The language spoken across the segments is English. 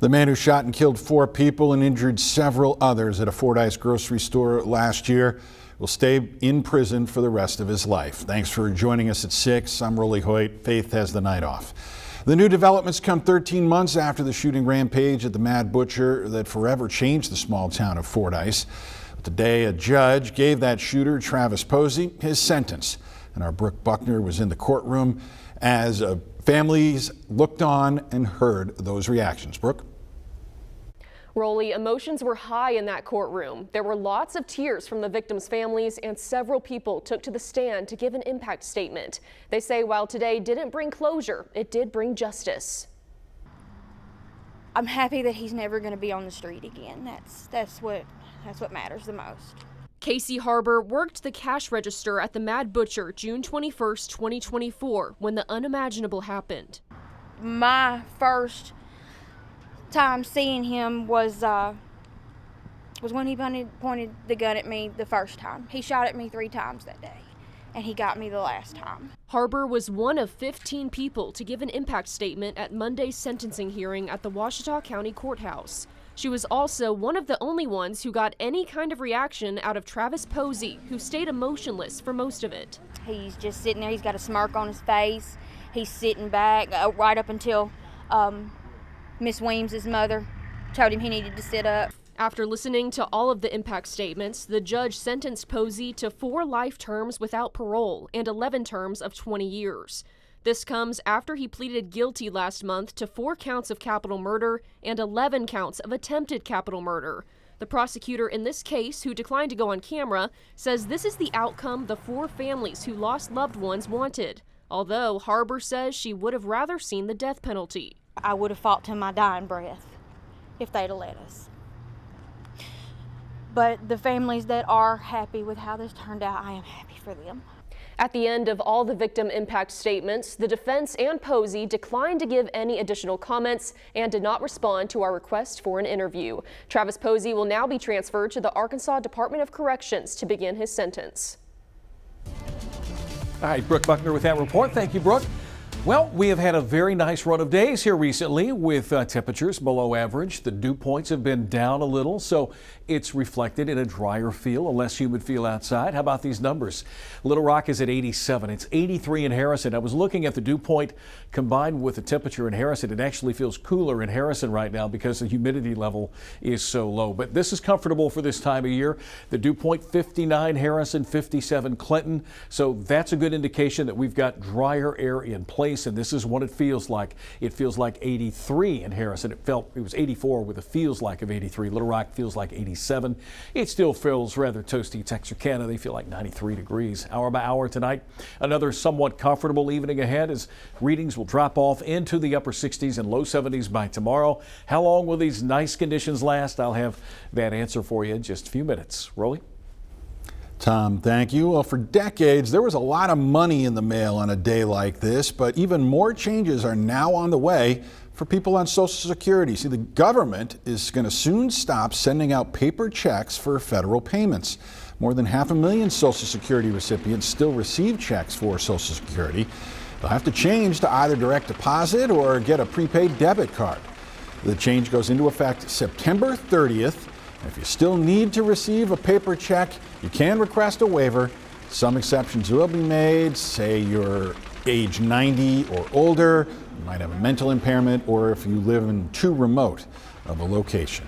The man who shot and killed 4 people and injured several others at a Fordyce grocery store last year will stay in prison for the rest of his life. Thanks for joining us at 6. I'm Hoyt. Faith has the night off. The new developments come 13 months after the shooting rampage at the Mad Butcher that forever changed the small town of Fordyce. Today, a judge gave that shooter, Travis Posey, his sentence. And our Brooke Buckner was in the courtroom as families looked on and heard those reactions. Brooke? Rolly, emotions were high in that courtroom. There were lots of tears from the victims' families, and several people took to the stand to give an impact statement. They say while today didn't bring closure, it did bring justice. I'm happy that he's never going to be on the street again. That's what matters the most. Casey Harbor worked the cash register at the Mad Butcher June 21st, 2024, when the unimaginable happened. My first time seeing him was when he pointed the gun at me the first time. He shot at me 3 times that day, and he got me the last time. Harbor was one of 15 people to give an impact statement at Monday's sentencing hearing at the Ouachita County Courthouse. She was also one of the only ones who got any kind of reaction out of Travis Posey, who stayed emotionless for most of it. He's just sitting there. He's got a smirk on his face. He's sitting back right up until Miss Weems' mother told him he needed to sit up. After listening to all of the impact statements, the judge sentenced Posey to 4 life terms without parole and 11 terms of 20 years. This comes after he pleaded guilty last month to 4 counts of capital murder and 11 counts of attempted capital murder. The prosecutor in this case, who declined to go on camera, says this is the outcome the 4 families who lost loved ones wanted, although Harbor says she would have rather seen the death penalty. I would have fought to my dying breath if they'd have let us. But the families that are happy with how this turned out, I am happy for them. At the end of all the victim impact statements, the defense and Posey declined to give any additional comments and did not respond to our request for an interview. Travis Posey will now be transferred to the Arkansas Department of Corrections to begin his sentence. All right, Brooke Buckner with that report. Thank you, Brooke. Well, we have had a very nice run of days here recently with temperatures below average. The dew points have been down a little, so it's reflected in a drier feel, a less humid feel outside. How about these numbers? Little Rock is at 87. It's 83 in Harrison. I was looking at the dew point combined with the temperature in Harrison. It actually feels cooler in Harrison right now because the humidity level is so low. But this is comfortable for this time of year. The dew point 59 Harrison, 57 Clinton. So that's a good indication that we've got drier air in place. And this is what it feels like. It feels like 83 in Harrison. It was 84 with a feels like of 83. Little Rock feels like 87. It still feels rather toasty. Texarkana, they feel like 93 degrees. Hour by hour tonight, another somewhat comfortable evening ahead as readings will drop off into the upper 60s and low 70s by tomorrow. How long will these nice conditions last? I'll have that answer for you in just a few minutes. Rolly? Tom, thank you. Well, for decades, there was a lot of money in the mail on a day like this, but even more changes are now on the way for people on Social Security. See, the government is going to soon stop sending out paper checks for federal payments. More than 500,000 Social Security recipients still receive checks for Social Security. They'll have to change to either direct deposit or get a prepaid debit card. The change goes into effect September 30th. If you still need to receive a paper check, you can request a waiver. Some exceptions will be made, say you're age 90 or older, you might have a mental impairment, or if you live in too remote of a location.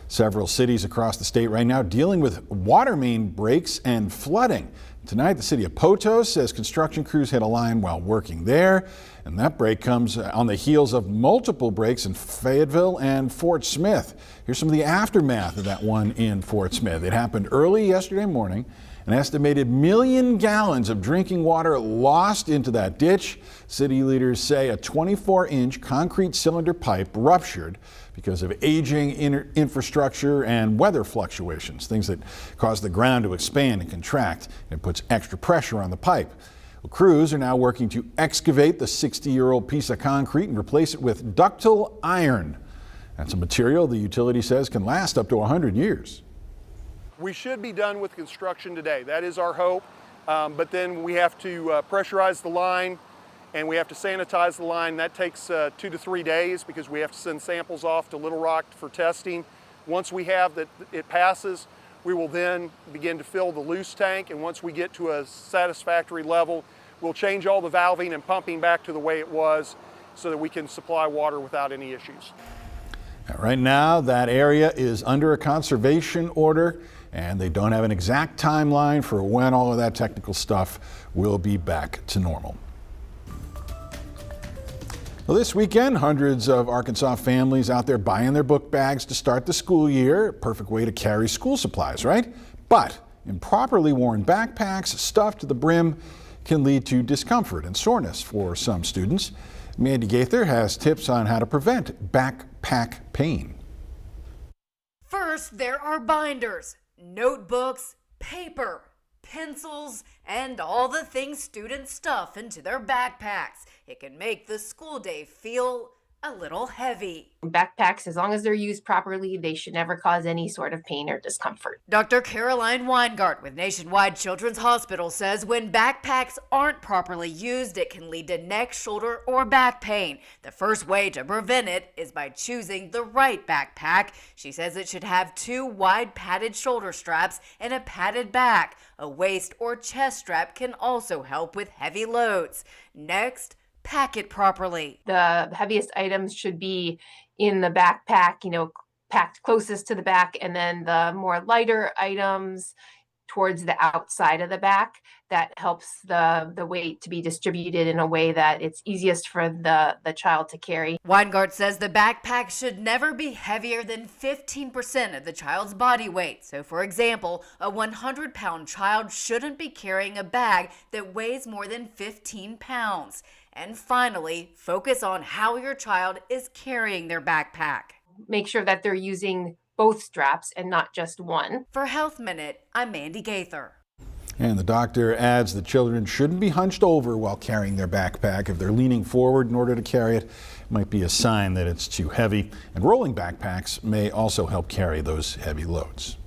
Several cities across the state right now dealing with water main breaks and flooding. Tonight, the city of Potos says construction crews hit a line while working there, and that break comes on the heels of multiple breaks in Fayetteville and Fort Smith. Here's some of the aftermath of that one in Fort Smith. It happened early yesterday morning. An estimated 1 million gallons of drinking water lost into that ditch. City leaders say a 24-inch concrete cylinder pipe ruptured because of aging infrastructure and weather fluctuations, things that cause the ground to expand and contract. It puts extra pressure on the pipe. Well, crews are now working to excavate the 60-year-old piece of concrete and replace it with ductile iron. That's a material the utility says can last up to 100 years. We should be done with construction today. That is our hope. But then we have to pressurize the line and we have to sanitize the line. That takes 2 to 3 days because we have to send samples off to Little Rock for testing. Once we have that it passes, we will then begin to fill the loose tank, and once we get to a satisfactory level, we'll change all the valving and pumping back to the way it was so that we can supply water without any issues. Right now, that area is under a conservation order, and they don't have an exact timeline for when all of that technical stuff will be back to normal. Well, this weekend, hundreds of Arkansas families out there buying their book bags to start the school year. Perfect way to carry school supplies, right? But improperly worn backpacks stuffed to the brim can lead to discomfort and soreness for some students. Mandy Gaither has tips on how to prevent backpack pain. First, there are binders, notebooks, paper, pencils, and all the things students stuff into their backpacks. It can make the school day feel a little heavy. Backpacks, as long as they're used properly, they should never cause any sort of pain or discomfort. Dr. Caroline Weingart with Nationwide Children's Hospital says when backpacks aren't properly used, it can lead to neck, shoulder, or back pain. The first way to prevent it is by choosing the right backpack. She says it should have 2 wide padded shoulder straps and a padded back. A waist or chest strap can also help with heavy loads. Next, pack it properly. The heaviest items should be in the backpack, packed closest to the back, and then the more lighter items towards the outside of the back. That helps the weight to be distributed in a way that it's easiest for the child to carry. Weingart says the backpack should never be heavier than 15% of the child's body weight. So, for example, a 100-pound child shouldn't be carrying a bag that weighs more than 15 pounds. And finally, focus on how your child is carrying their backpack. Make sure that they're using both straps and not just one. For Health Minute, I'm Mandy Gaither. And the doctor adds that children shouldn't be hunched over while carrying their backpack. If they're leaning forward in order to carry it, it might be a sign that it's too heavy. And rolling backpacks may also help carry those heavy loads.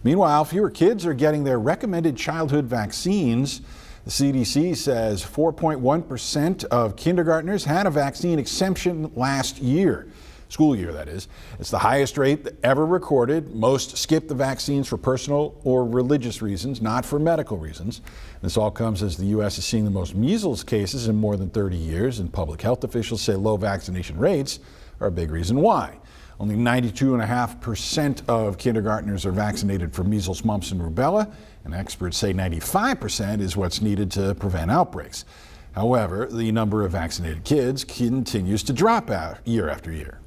Meanwhile, fewer kids are getting their recommended childhood vaccines. The CDC says 4.1% of kindergartners had a vaccine exemption last year. School year, that is. It's the highest rate ever recorded. Most skip the vaccines for personal or religious reasons, not for medical reasons. This all comes as the U.S. is seeing the most measles cases in more than 30 years, and public health officials say low vaccination rates are a big reason why. Only 92.5% of kindergartners are vaccinated for measles, mumps, and rubella, and experts say 95% is what's needed to prevent outbreaks. However, the number of vaccinated kids continues to drop out year after year.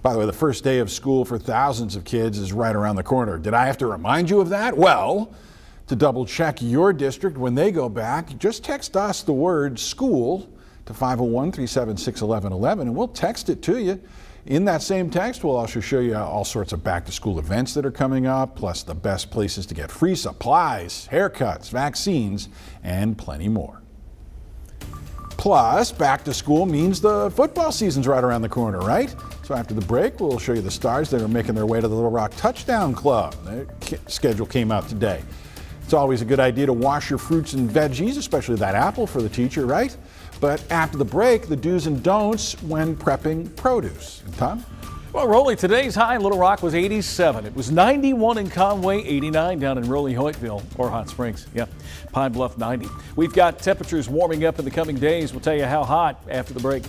By the way, the first day of school for thousands of kids is right around the corner. Did I have to remind you of that? Well, to double check your district when they go back, just text us the word school to 501-376-1111 and we'll text it to you. In that same text, we'll also show you all sorts of back-to-school events that are coming up, plus the best places to get free supplies, haircuts, vaccines, and plenty more. Plus, back to school means the football season's right around the corner, right? So after the break, we'll show you the stars that are making their way to the Little Rock Touchdown Club. Their schedule came out today. It's always a good idea to wash your fruits and veggies, especially that apple for the teacher, right? But after the break, the do's and don'ts when prepping produce. And Tom? Well, Rowley, today's high in Little Rock was 87. It was 91 in Conway, 89 down in Rowley, Hoytville, or Hot Springs. Yeah, Pine Bluff, 90. We've got temperatures warming up in the coming days. We'll tell you how hot after the break.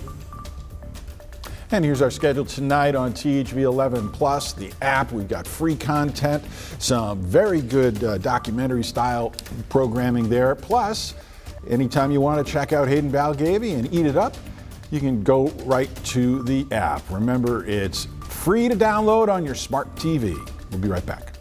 And here's our schedule tonight on THV 11 Plus, the app. We've got free content, some very good documentary style programming there. Plus, anytime you want to check out Hayden Balgavy and eat it up, you can go right to the app. Remember, it's free to download on your smart TV. We'll be right back.